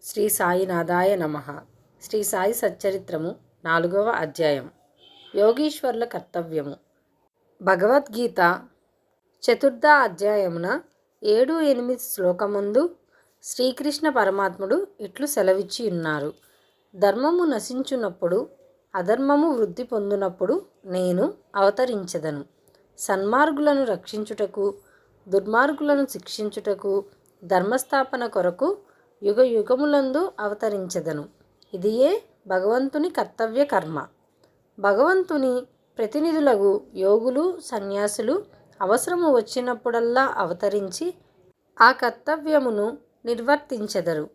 శ్రీ సాయినాథాయ నమః. శ్రీ సాయి సచ్చరిత్రము 4వ అధ్యాయం. యోగీశ్వరుల కర్తవ్యము. భగవద్గీత చతుర్థ అధ్యాయమున 7-8 శ్లోకముందు శ్రీకృష్ణ పరమాత్ముడు ఇట్లు సెలవిచ్చి ఉన్నారు. ధర్మము నశించునప్పుడు, అధర్మము వృద్ధి పొందునప్పుడు నేను అవతరించెదను. సన్మార్గులను రక్షించుటకు, దుర్మార్గులను శిక్షించుటకు, ధర్మస్థాపన కొరకు యుగ యుగములందు అవతరించెదను. ఇదియే భగవంతుని కర్తవ్య కర్మ. భగవంతుని ప్రతినిధులకు యోగులు, సన్యాసులు అవసరము వచ్చినప్పుడల్లా అవతరించి ఆ కర్తవ్యమును నిర్వర్తించెదరు.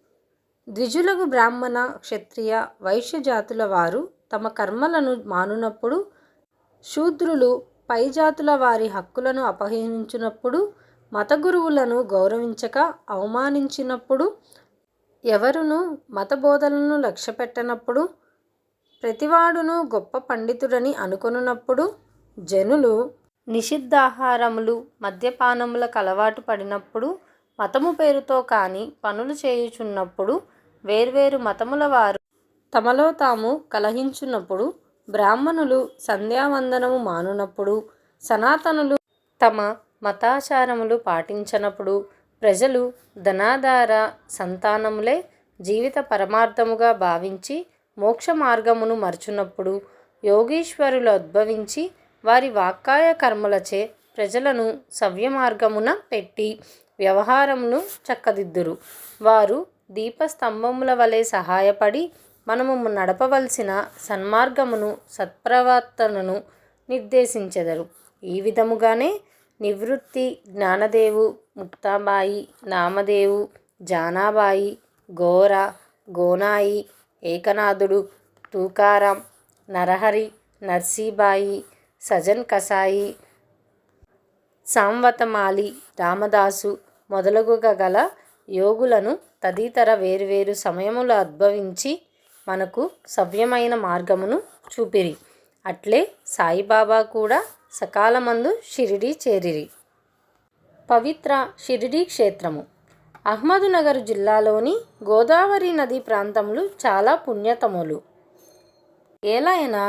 ద్విజులకు బ్రాహ్మణ, క్షత్రియ, వైశ్య జాతుల వారు తమ కర్మలను మానునప్పుడు, శూద్రులు పై జాతుల వారి హక్కులను అపహరించినప్పుడు, మత గురువులను గౌరవించక అవమానించినప్పుడు, ఎవరును మత బోధనలను లక్ష్యపెట్టనప్పుడు, ప్రతివాడును గొప్ప పండితుడని అనుకొనున్నప్పుడు, జనులు నిషిద్ధాహారములు, మద్యపానములకు అలవాటు పడినప్పుడు, మతము పేరుతో కాని పనులు చేయుచున్నప్పుడు, వేర్వేరు మతముల వారు తమలో తాము కలహించున్నప్పుడు, బ్రాహ్మణులు సంధ్యావందనము మానునప్పుడు, సనాతనులు తమ మతాచారములు పాటించనప్పుడు, ప్రజలు ధనాధార సంతానములే జీవిత పరమార్థముగా భావించి మోక్ష మార్గమును మరచునప్పుడు, యోగీశ్వరులు ఉద్భవించి వారి వాక్కాయ కర్మలచే ప్రజలను సవ్య మార్గమున పెట్టి వ్యవహారమును చక్కదిద్దురు. వారు దీపస్తంభముల వలె సహాయపడి మనము నడపవలసిన సన్మార్గమును, సత్ప్రవర్తనను నిర్దేశించెదరు. ఈ విధముగానే నివృత్తి, జ్ఞానదేవు, ముక్తాబాయి, నామదేవు, జానాబాయి, గోర, గోనాయి, ఏకనాథుడు, తుకారాం, నరహరి, నర్సీబాయి, సజన్ కసాయి, సాంవతమాలి, రామదాసు మొదలగుగా గల యోగులను తదితర వేరువేరు సమయముల ఉద్భవించి మనకు సవ్యమైన మార్గమును చూపిరి. అట్లే సాయిబాబా కూడా సకాలమందు షిరిడీ చేరిరి. పవిత్ర షిరిడీ క్షేత్రము అహ్మదునగర్ జిల్లాలోని గోదావరి నదీ ప్రాంతములు చాలా పుణ్యతములు. ఏలైనా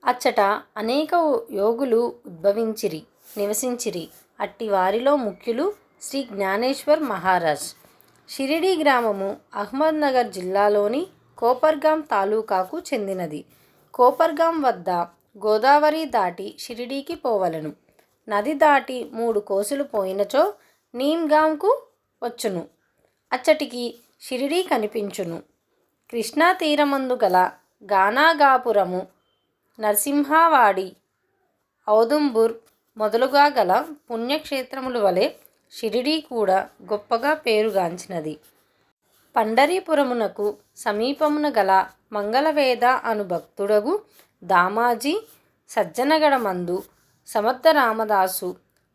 అచ్చట అనేక యోగులు ఉద్భవించిరి, నివసించిరి. అట్టి వారిలో ముఖ్యులు శ్రీ జ్ఞానేశ్వర్ మహారాజ్. షిరిడీ గ్రామము అహ్మద్నగర్ జిల్లాలోని కోపర్గాం తాలూకాకు చెందినది. కోపర్గాం వద్ద గోదావరి దాటి షిరిడీకి పోవలను. నది దాటి 3 కోసులు పోయినచో నీమ్గాంకు వచ్చును. అచ్చటికి షిరిడీ కనిపించును. కృష్ణా తీరమందు గల గానాగాపురము, నరసింహవాడి, ఔదుంబుర్ మొదలుగా గల పుణ్యక్షేత్రముల వలె షిరిడీ కూడా గొప్పగా పేరుగాంచినది. పండరీపురమునకు సమీపమున గల మంగళవేద అను భక్తుడగు దామాజీ సజ్జనగడమందు సమర్థ రామదాసు,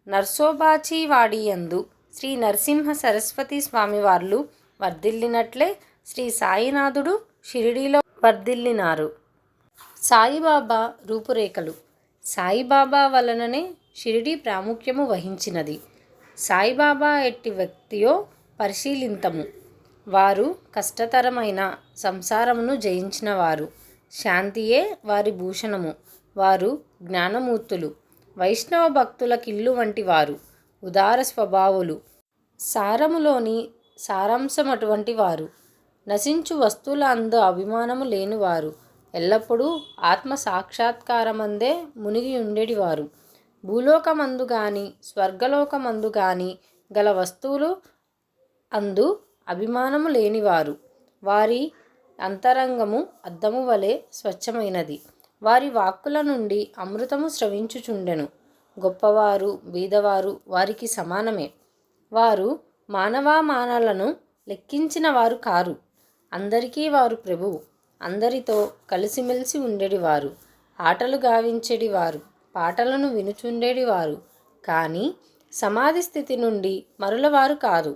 నర్సోబాచివాడియందు శ్రీ నరసింహ సరస్వతి స్వామివార్లు వర్ధిల్లినట్లే శ్రీ సాయినాథుడు షిరిడీలో వర్ధిల్లినారు. సాయిబాబా రూపురేఖలు. సాయిబాబా వలననే షిరిడీ ప్రాముఖ్యము వహించినది. సాయిబాబా ఎట్టి వ్యక్తియో పరిశీలింతము. వారు కష్టతరమైన సంసారమును జయించినవారు. శాంతియే వారి భూషణము. వారు జ్ఞానమూర్తులు, వైష్ణవ భక్తుల కిల్లు వంటి వారు, ఉదార స్వభావులు, సారములోని సారాంశమటువంటి వారు, నశించు వస్తువుల అందు అభిమానము లేనివారు, ఎల్లప్పుడూ ఆత్మ సాక్షాత్కారమందే మునిగి ఉండేటివారు, భూలోకమందు గాని స్వర్గలోకమందు గాని గల వస్తువులు అందు అభిమానము లేనివారు. వారి అంతరంగము అద్దము వలె స్వచ్ఛమైనది. వారి వాక్కుల నుండి అమృతము స్రవించుచుండెను. గొప్పవారు, బీదవారు వారికి సమానమే. వారు మానవామానాలను లెక్కించిన వారు కారు. అందరికీ వారు ప్రభువు. అందరితో కలిసిమెలిసి ఉండేటివారు. ఆటలు గావించేటివారు, పాటలను వినుచుండేటివారు. కానీ సమాధి స్థితి నుండి మరలవారు కారు.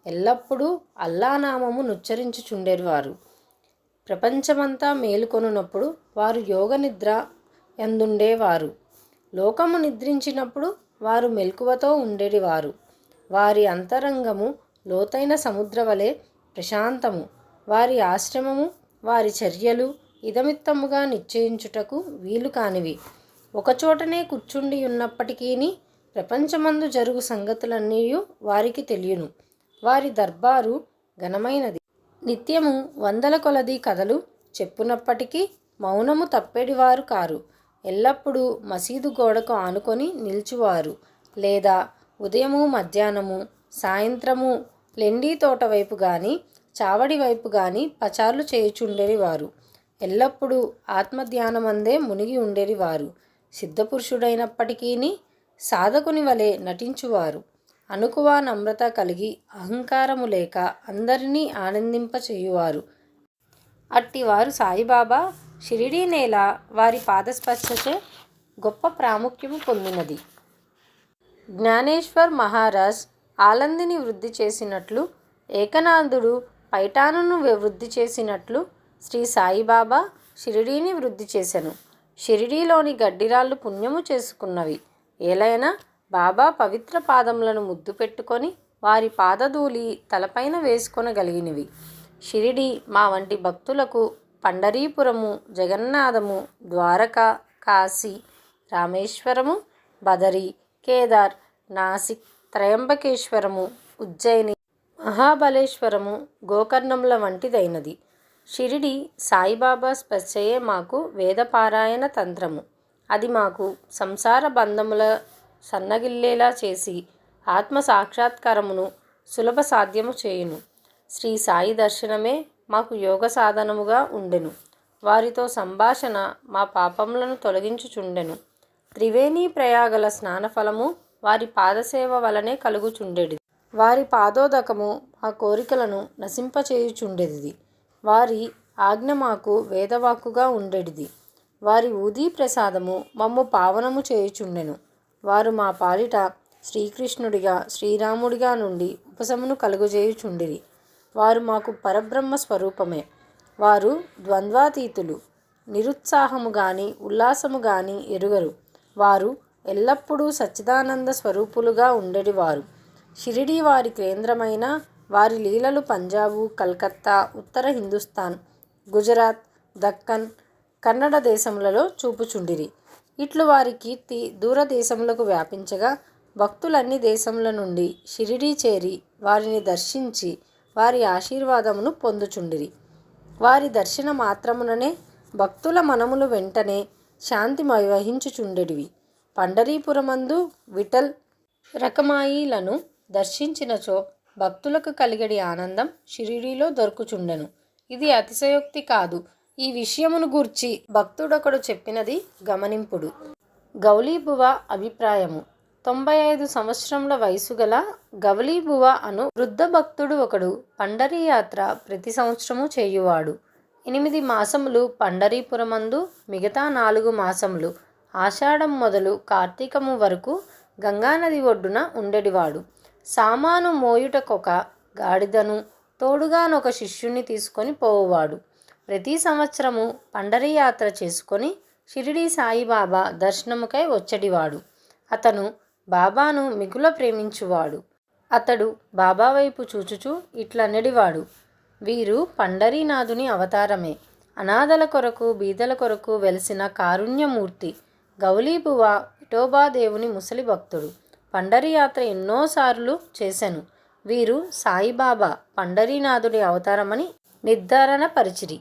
ఎల్లప్పుడూ అల్లానామము నుచ్చరించుచుండేవారు. ప్రపంచమంతా మేలుకొనున్నప్పుడు వారు యోగ నిద్ర యందుండేవారు. లోకము నిద్రించినప్పుడు వారు మెలకువతో ఉండేటివారు. వారి అంతరంగము లోతైన సముద్రవలె ప్రశాంతము. వారి ఆశ్రమము, వారి చర్యలు ఇదమిత్తముగా నిశ్చయించుటకు వీలు కానివి. ఒకచోటనే కూర్చుండి ఉన్నప్పటికీ ప్రపంచమందు జరుగు సంగతులన్నీ వారికి తెలియను. వారి దర్బారు ఘనమైనది. నిత్యము వందల కొలది కథలు చెప్పునప్పటికీ మౌనము తప్పెడివారు కారు. ఎల్లప్పుడూ మసీదు గోడకు ఆనుకొని నిల్చువారు, లేదా ఉదయము, మధ్యాహ్నము, సాయంత్రము లెండి తోట వైపు గాని చావడి వైపు గాని పచార్లు చేయుచుండేవారు. ఎల్లప్పుడూ ఆత్మధ్యానమందే మునిగి ఉండేవారు. సిద్ధపురుషుడైనప్పటికీ సాధకుని వలె నటించువారు. అనుకువ నమ్రత కలిగి అహంకారము లేక అందరినీ ఆనందింపచేయువారు. అట్టివారు సాయిబాబా షిరిడీ నేల వారి పాదస్పర్శచే గొప్ప ప్రాముఖ్యము పొందినది. జ్ఞానేశ్వర్ మహారాజ్ ఆలందిని వృద్ధి చేసినట్లు, ఏకనాథుడు పైఠానును వృద్ధి చేసినట్లు శ్రీ సాయిబాబా షిరిడీని వృద్ధి చేసెను. షిరిడీలోని గడ్డిరాళ్ళు పుణ్యము చేసుకున్నవి. ఏలైనా బాబా పవిత్ర పాదములను ముద్దు పెట్టుకొని వారి పాదధూళి తలపైన వేసుకొనగలిగినవి. షిరిడి మా వంటి భక్తులకు పండరీపురము, జగన్నాథము, ద్వారకా, కాశీ, రామేశ్వరము, బదరి, కేదార్, నాసిక్, త్రయంబకేశ్వరము, ఉజ్జయిని, మహాబలేశ్వరము, గోకర్ణముల వంటిదైనది. షిరిడి సాయిబాబా స్పర్శయే మాకు వేదపారాయణ తంత్రము. అది మాకు సంసార బంధముల సన్నగిల్లేలా చేసి ఆత్మ సాక్షాత్కారమును సులభ సాధ్యము చేయును. శ్రీ సాయి దర్శనమే మాకు యోగ సాధనముగా ఉండెను. వారితో సంభాషణ మా పాపములను తొలగించుచుండెను. త్రివేణీ ప్రయాగల స్నానఫలము వారి పాదసేవ వలనే కలుగుచుండెడి. వారి పాదోదకము మా కోరికలను నశింపచేయుచుండెడిది. వారి ఆజ్ఞ మాకు వేదవాక్కుగా ఉండెడిది. వారి ఊదీ ప్రసాదము మమ్ము పావనము చేయుచుండెను. వారు మా పాలిట శ్రీకృష్ణుడిగా, శ్రీరాముడిగా నుండి ఉపశమను కలుగజేయుచుండిరి. వారు మాకు పరబ్రహ్మ స్వరూపమే. వారు ద్వంద్వాతీతులు. నిరుత్సాహము గాని ఉల్లాసము గాని ఎరుగరు. వారు ఎల్లప్పుడూ సచ్చిదానంద స్వరూపులుగా ఉండేవారు. షిరిడీ వారి కేంద్రమైన వారి లీలలు పంజాబు, కలకత్తా, ఉత్తర హిందుస్థాన్, గుజరాత్, దక్కన్, కన్నడ దేశములలో చూపుచుండిరి. ఇట్లు వారి కీర్తి దూరదేశములకు వ్యాపించగా భక్తులన్ని దేశముల నుండి షిరిడీ చేరి వారిని దర్శించి వారి ఆశీర్వాదమును పొందుచుండిరి. వారి దర్శన మాత్రముననే భక్తుల మనములు వెంటనే శాంతి వహించుచుండెడివి. పండరీపురమందు విఠల్ రకమాయిలను దర్శించినచో భక్తులకు కలిగడి ఆనందం షిరిడీలో దొరుకుచుండెను. ఇది అతిశయోక్తి కాదు. ఈ విషయమును గూర్చి భక్తుడొకడు చెప్పినది గమనింపుడు. గౌలీబువ అభిప్రాయము. 95 సంవత్సరముల వయసు గల గవలీబువ అను వృద్ధ భక్తుడు ఒకడు పండరీ యాత్ర ప్రతి సంవత్సరము చేయువాడు. 8 మాసములు పండరీపురమందు, మిగతా 4 మాసములు ఆషాఢం మొదలు కార్తీకము వరకు గంగానది ఒడ్డున ఉండెడివాడు. సామాను మోయుటకొక గాడిదను తోడుగానొక శిష్యుని తీసుకొని పోవువాడు. ప్రతి సంవత్సరము పండరీ యాత్ర చేసుకొని షిరిడీ సాయిబాబా దర్శనముకై వచ్చేడివాడు. అతను బాబాను మిగుల ప్రేమించువాడు. అతడు బాబా వైపు చూచుచూ ఇట్లనెడివాడు: వీరు పండరీనాథుని అవతారమే. అనాథల కొరకు, బీదల కొరకు వెలిసిన కారుణ్యమూర్తి. గౌలీబువ విఠోబాదేవుని ముసలి భక్తుడు. పండరీ యాత్ర ఎన్నోసార్లు చేసెను. వీరు సాయిబాబా పండరీనాథుడి అవతారమని నిర్ధారణ పరిచిరి.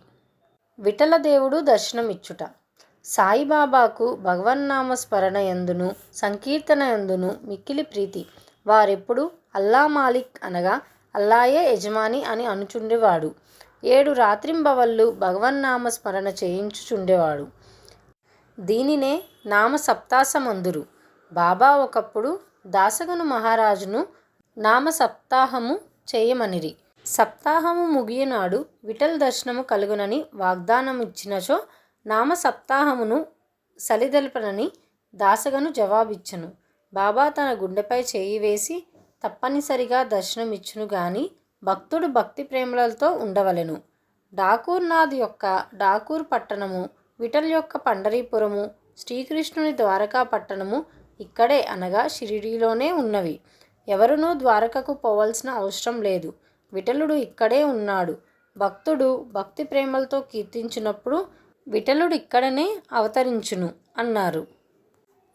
విఠలదేవుడు దర్శనమిచ్చుట. సాయిబాబాకు భగవన్నామ స్మరణ యందును సంకీర్తన యందును మిక్కిలి ప్రీతి. వారెప్పుడు అల్లా మాలిక్ అనగా అల్లాయే యజమాని అని అనుచుండేవాడు. 7 రాత్రింబవళ్ళు భగవన్నామ స్మరణ చేయించుచుండేవాడు. దీనినే నామ సప్తాసమందురు. బాబా ఒకప్పుడు దాసగను మహారాజును నామ సప్తాహము చేయమనిరి. సప్తాహము ముగియనాడు విఠల్ దర్శనము కలుగునని వాగ్దానమిచ్చినచో నామ సప్తాహమును సలిదెల్పనని దాసగను జవాబిచ్చెను. బాబా తన గుండెపై చేయి వేసి తప్పనిసరిగా దర్శనమిచ్చును గాని భక్తుడు భక్తి ప్రేమలతో ఉండవలెను. ఠాకూర్ నాథ్ యొక్క ఠాకూర్ పట్టణము, విఠల్ యొక్క పండరీపురము, శ్రీకృష్ణుని ద్వారకా పట్టణము ఇక్కడే అనగా షిరిడీలోనే ఉన్నవి. ఎవరునూ ద్వారకకు పోవలసిన అవసరం లేదు. విఠలుడు ఇక్కడే ఉన్నాడు. భక్తుడు భక్తి ప్రేమలతో కీర్తించినప్పుడు విఠలుడు ఇక్కడనే అవతరించును అన్నారు.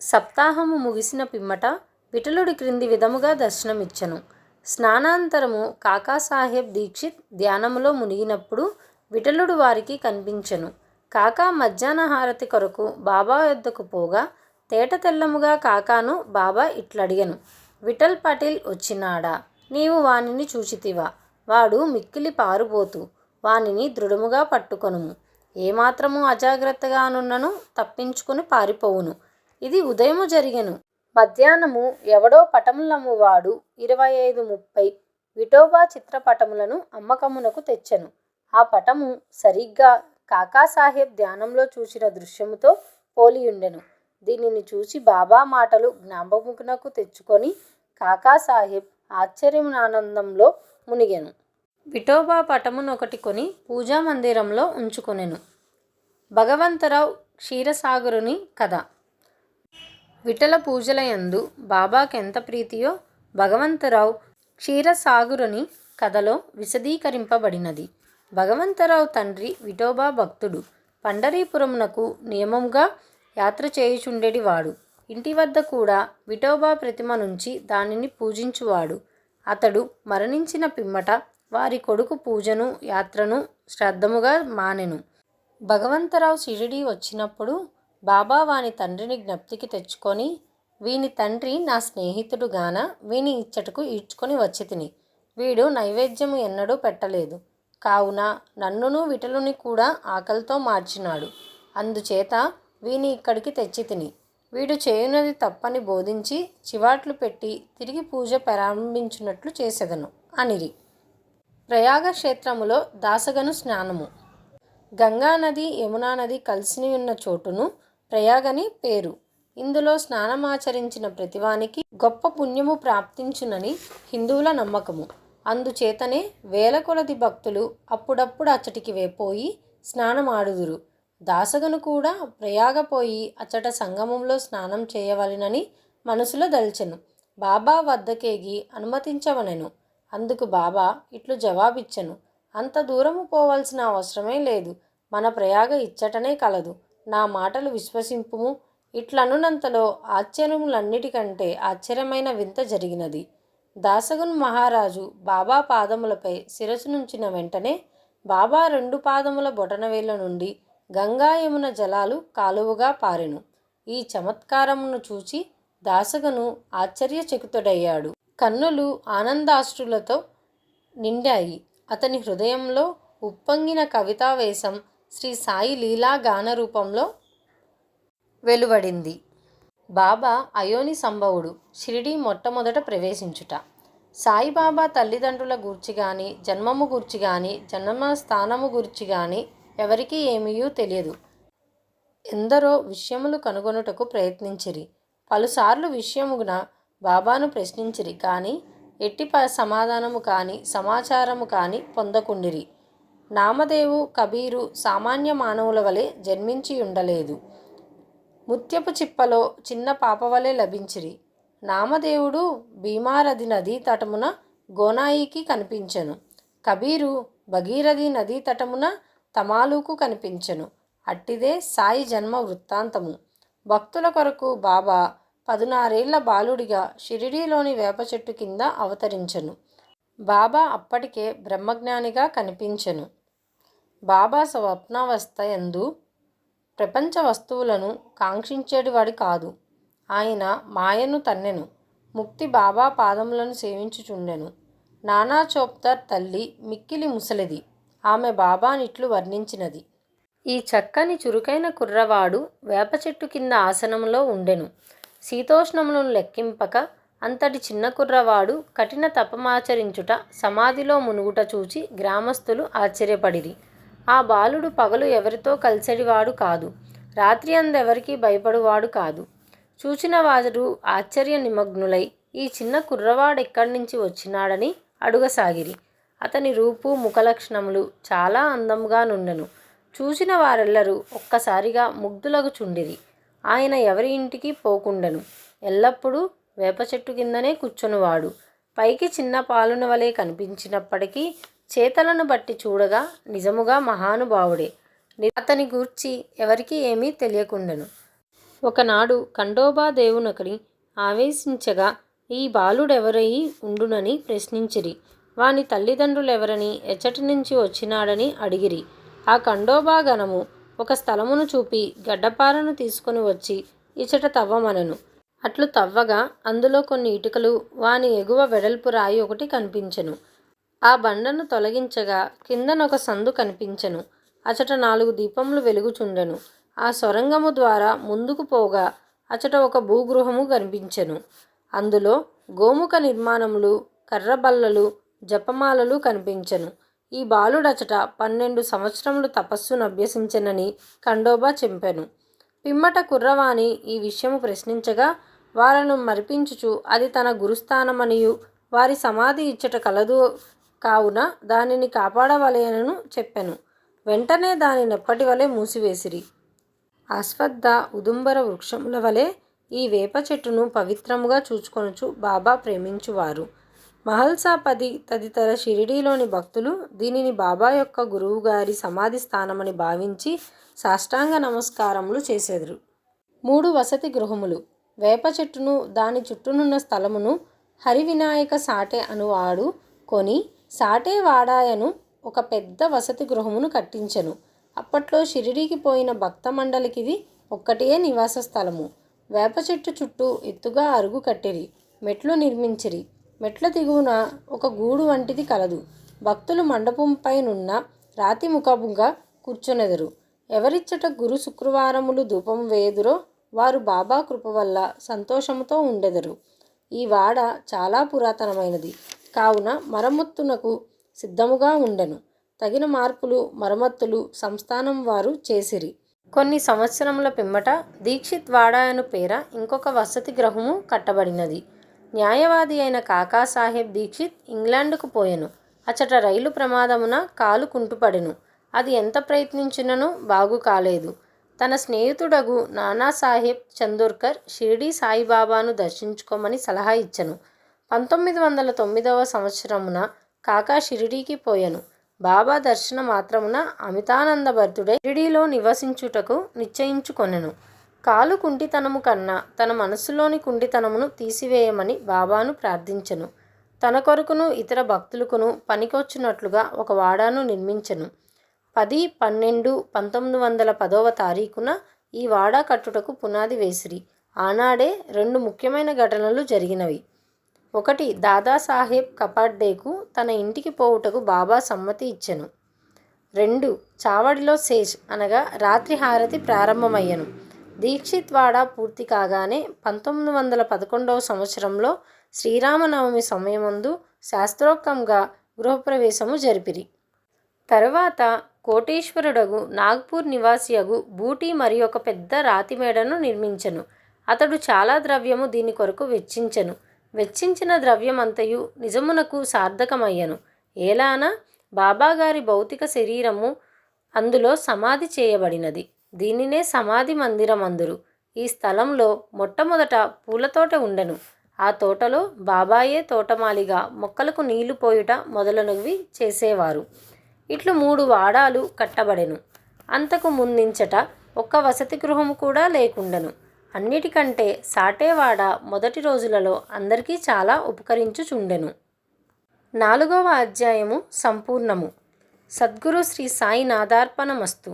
సప్తాహము ముగిసిన పిమ్మట విఠలుడి క్రింది విధముగా దర్శనమిచ్చెను. స్నానాంతరము కాకాసాహెబ్ దీక్షిత్ ధ్యానములో మునిగినప్పుడు విఠలుడు వారికి కనిపించెను. కాకా మధ్యాహ్న హారతి కొరకు బాబా యొద్దకు పోగా తేట తెల్లముగా కాకాను బాబా ఇట్లడిగెను, విఠల్ పటేల్ వచ్చినాడా? నీవు వానిని చూచితివా? వాడు మిక్కిలి పారుబోతు. వానిని దృఢముగా పట్టుకొనుము. ఏమాత్రము అజాగ్రత్తగానున్నను తప్పించుకుని పారిపోవును. ఇది ఉదయము జరిగెను. మధ్యాహ్నము ఎవడో పటములమ్మువాడు 25-30 విఠోబా చిత్రపటములను అమ్మకమునకు తెచ్చెను. ఆ పటము సరిగ్గా కాకాసాహెబ్ ధ్యానంలో చూచిన దృశ్యముతో పోలియుండెను. దీనిని చూసి బాబా మాటలు జ్ఞాపకమునకు తెచ్చుకొని కాకాసాహెబ్ ఆశ్చర్యమానందంలో మునిగెను. విఠోబా పటమునొకటి కొని పూజా మందిరంలో ఉంచుకొనెను. భగవంతరావు క్షీరసాగరుని కథ. విఠల పూజలయందు బాబాకెంత ప్రీతియో భగవంతరావు క్షీరసాగరుని కథలో విశదీకరింపబడినది. భగవంతరావు తండ్రి విఠోబా భక్తుడు. పండరీపురమునకు నియమముగా యాత్ర చేయుచుండెడివాడు. ఇంటి వద్ద కూడా విఠోబా ప్రతిమ నుంచి దానిని పూజించువాడు. అతడు మరణించిన పిమ్మట వారి కొడుకు పూజను యాత్రను శ్రద్ధముగా మానెను. భగవంతరావు షిరిడీ వచ్చినప్పుడు బాబా వాని తండ్రిని జ్ఞప్తికి తెచ్చుకొని, వీని తండ్రి నా స్నేహితుడు గాన వీని ఇచ్చటకు ఈడ్చుకొని వచ్చితిని. వీడు నైవేద్యము ఎన్నడూ పెట్టలేదు. కావున నన్నును విఠలుని కూడా ఆకలితో మార్చినాడు. అందుచేత వీని ఇక్కడికి తెచ్చితిని. వీడు చేయునది తప్పని బోధించి చివాట్లు పెట్టి తిరిగి పూజ ప్రారంభించున్నట్లు చేసెదను అనిరి. ప్రయాగ క్షేత్రములో దాసగను స్నానము. గంగానది యమునా నది కలిసి ఉన్న చోటును ప్రయాగని పేరు. ఇందులో స్నానమాచరించిన ప్రతివానికి గొప్ప పుణ్యము ప్రాప్తించునని హిందువుల నమ్మకము. అందుచేతనే వేల కొలది భక్తులు అప్పుడప్పుడు అచ్చటికి పోయి స్నానమాడుదురు. దాసగను కూడా ప్రయాగపోయి అచ్చట సంగమంలో స్నానం చేయవలెనని మనసులో దల్చెను. బాబా వద్దకేగి అనుమతించవనెను. అందుకు బాబా ఇట్లు జవాబిచ్చెను, అంత దూరము పోవలసిన అవసరమే లేదు. మన ప్రయాగ ఇచ్చటనే కలదు. నా మాటలు విశ్వసింపుము. ఇట్లనునంతలో ఆశ్చర్యములన్నిటికంటే ఆశ్చర్యమైన వింత జరిగినది. దాసగను మహారాజు బాబా పాదములపై శిరస్సు నుంచిన వెంటనే బాబా 2 పాదముల బొటనవేళ్ల నుండి గంగా యమున జలాలు కాలువగా పారెను. ఈ చమత్కారమును చూచి దాసగను ఆశ్చర్యచకితుడయ్యాడు. కన్నులు ఆనందాశ్రులతో నిండాయి. అతని హృదయంలో ఉప్పొంగిన కవితావేశం శ్రీ సాయి లీలా గాన రూపంలో వెలువడింది. బాబా అయోని సంభవుడు. షిరిడీ మొట్టమొదట ప్రవేశించుట. సాయిబాబా తల్లిదండ్రుల గూర్చి గాని, జన్మము గూర్చి గాని, జన్మస్థానము గూర్చి గాని ఎవరికీ ఏమీయూ తెలియదు. ఎందరో విషయములు కనుగొనుటకు ప్రయత్నించిరి. పలుసార్లు విషయమున బాబాను ప్రశ్నించిరి కానీ ఎట్టి సమాధానము కానీ సమాచారము కానీ పొందకుండిరి. నామదేవు, కబీరు సామాన్య మానవుల వలె జన్మించియుండలేదు. ముత్యపు చిప్పలో చిన్న పాపవలె లభించిరి. నామదేవుడు భీమారథి నదీ తటమున గోనాయికి కనిపించెను. కబీరు భగీరథి నదీ తటమున తమాలుకు కనిపించెను. అట్టిదే సాయి జన్మ వృత్తాంతము. భక్తుల కొరకు బాబా 16 ఏళ్ల బాలుడిగా షిరిడీలోని వేప చెట్టు కింద అవతరించెను. బాబా అప్పటికే బ్రహ్మజ్ఞానిగా కనిపించెను. బాబా స్వప్నావస్థ యందు ప్రపంచ వస్తువులను కాంక్షించేటివాడు కాదు. ఆయన మాయను తన్నెను. ముక్తి బాబా పాదములను సేవించుచుండెను. నానా చోప్దార్ తల్లి మిక్కిలి ముసలిది. ఆమె బాబానిట్లు వర్ణించినది. ఈ చక్కని చురుకైన కుర్రవాడు వేప చెట్టు కింద ఆసనములో ఉండెను. శీతోష్ణములను లెక్కింపక అంతటి చిన్న కుర్రవాడు కఠిన తపమాచరించుట, సమాధిలో మునుగుట చూచి గ్రామస్తులు ఆశ్చర్యపడిరి. ఆ బాలుడు పగలు ఎవరితో కలిసెడివాడు కాదు. రాత్రి అందెవరికి భయపడువాడు కాదు. చూచిన వారు ఆశ్చర్య నిమగ్నులై ఈ చిన్న కుర్రవాడెక్కడి నుంచి వచ్చినాడని అడుగసాగిరి. అతని రూపు ముఖలక్షణములు చాలా అందముగా నుండెను. చూసిన వారెల్లరూ ఒక్కసారిగా ముగ్ధులగుచుండిరి. ఆయన ఎవరి ఇంటికి పోకుండెను. ఎల్లప్పుడూ వేప చెట్టు కిందనే కూర్చొనివాడు. పైకి చిన్న పాలున వలె కనిపించినప్పటికీ చేతలను బట్టి చూడగా నిజముగా మహానుభావుడే. అతని గూర్చి ఎవరికీ ఏమీ తెలియకుండెను. ఒకనాడు ఖండోబా దేవునొకని ఆవేశించగా ఈ బాలుడెవరయి ఉండునని ప్రశ్నించిరి. వాని తల్లిదండ్రులెవరని, ఎచ్చటి నుంచి వచ్చినాడని అడిగిరి. ఆ ఖండోబా గణము ఒక స్థలమును చూపి గడ్డపారను తీసుకొని వచ్చి ఇచ్చట తవ్వమనెను. అట్లు తవ్వగా అందులో కొన్ని ఇటుకలు, వాని ఎగువ వెడల్పు రాయి ఒకటి కనిపించెను. ఆ బండను తొలగించగా కిందనొక సందు కనిపించెను. అచట 4 దీపములు వెలుగుచుండెను. ఆ సొరంగము ద్వారా ముందుకు పోగా అచట ఒక భూగృహము కనిపించెను. అందులో గోముఖ నిర్మాణములు, కర్రబల్లలు, జపమాలలు కనిపించెను. ఈ బాలుడచట 12 సంవత్సరములు తపస్సును అభ్యసించెనని ఖండోబా చెప్పెను. పిమ్మట కుర్రవాని ఈ విషయము ప్రశ్నించగా వారను మరిపించుచు అది తన గురుస్థానమనియు వారి సమాధి ఇచ్చట కలదు కావున దానిని కాపాడవలెనని చెప్పెను. వెంటనే దానినెప్పటి వలె మూసివేసిరి. అశ్వత్థ, ఉదుంబర వృక్షముల వలె ఈ వేప చెట్టును పవిత్రముగా చూచుకొనుచు బాబా ప్రేమించువారు. మహల్సాపతి తదితర షిరిడీలోని భక్తులు దీనిని బాబా యొక్క గురువుగారి సమాధి స్థానమని భావించి సాష్టాంగ నమస్కారములు చేసెదరు. 3 వసతి గృహములు. వేప చెట్టును దాని చుట్టూనున్న స్థలమును హరివినాయక సాటే అనువాడు కొని సాటే వాడాయను ఒక పెద్ద వసతి గృహమును కట్టించెను. అప్పట్లో షిరిడీకి పోయిన భక్త మండలికిది ఒక్కటే నివాస స్థలము. వేప చెట్టు చుట్టూ ఎత్తుగా అరుగు కట్టిరి. మెట్లు నిర్మించిరి. మెట్ల దిగువన ఒక గూడు వంటిది కలదు. భక్తులు మండపంపైనున్న రాతి ముఖముగా కూర్చొనెదరు. ఎవరిచ్చట గురు శుక్రవారములు ధూపం వేయుదురో వారు బాబా కృప వల్ల సంతోషముతో ఉండెదరు. ఈ వాడ చాలా పురాతనమైనది కావున మరమ్మతునకు సిద్ధముగా ఉండెను. తగిన మార్పులు, మరమ్మతులు సంస్థానం వారు చేసిరి. కొన్ని సంవత్సరముల పిమ్మట దీక్షిత్ వాడా అను పేర ఇంకొక వసతి గృహము కట్టబడినది. న్యాయవాది అయిన కాకాసాహెబ్ దీక్షిత్ ఇంగ్లాండుకు పోయెను. అచట రైలు ప్రమాదమున కాలు కుంటుపడెను. అది ఎంత ప్రయత్నించినను బాగు కాలేదు. తన స్నేహితుడగు నానాసాహెబ్ చందోర్కర్ షిరిడీ సాయిబాబాను దర్శించుకోమని సలహా ఇచ్చెను. 1909వ సంవత్సరమున కాకా షిరిడీకి పోయెను. బాబా దర్శన మాత్రమున అమితానందభరితుడై షిరిడీలో నివసించుటకు నిశ్చయించుకొనెను. కాలు కుంటితనము కన్నా తన మనస్సులోని కుంటితనమును తీసివేయమని బాబాను ప్రార్థించెను. తన కొరకును ఇతర భక్తులకును పనికొచ్చినట్లుగా ఒక వాడాను నిర్మించెను. 10/12/1910వ తారీఖున ఈ వాడా కట్టుటకు పునాది వేసిరి. ఆనాడే 2 ముఖ్యమైన ఘటనలు జరిగినవి. 1 దాదాసాహెబ్ కపాడ్డేకు తన ఇంటికి పోవుటకు బాబా సమ్మతి ఇచ్చెను. 2 చావడిలో శేష్ అనగా రాత్రి హారతి ప్రారంభమయ్యెను. దీక్షిత్ వాడా పూర్తి కాగానే 1911వ సంవత్సరంలో శ్రీరామనవమి సమయమందు శాస్త్రోక్తంగా గృహప్రవేశము జరిపిరి. తరువాత కోటేశ్వరుడగు నాగ్పూర్ నివాసియగు బూటీ మరి ఒక పెద్ద రాతి మేడను నిర్మించెను. అతడు చాలా ద్రవ్యము దీని కొరకు వెచ్చించెను. వెచ్చించిన ద్రవ్యమంతయు నిజమునకు సార్థకమయ్యను. ఏలాన బాబాగారి భౌతిక శరీరము అందులో సమాధి చేయబడినది. దీనినే సమాధి మందిరం అందురు. ఈ స్థలంలో మొట్టమొదట పూలతోట ఉండెను. ఆ తోటలో బాబాయే తోటమాలిగా మొక్కలకు నీళ్లు పోయుట మొదలగునవి చేసేవారు. ఇట్లు 3 వాడాలు కట్టబడెను. అంతకు ముందించట ఒక్క వసతి గృహము కూడా లేకుండెను. అన్నిటికంటే సాటేవాడ మొదటి రోజులలో అందరికీ చాలా ఉపకరించుచుండెను. 4వ అధ్యాయము సంపూర్ణము. సద్గురు శ్రీ సాయి నాథార్పణమస్తు.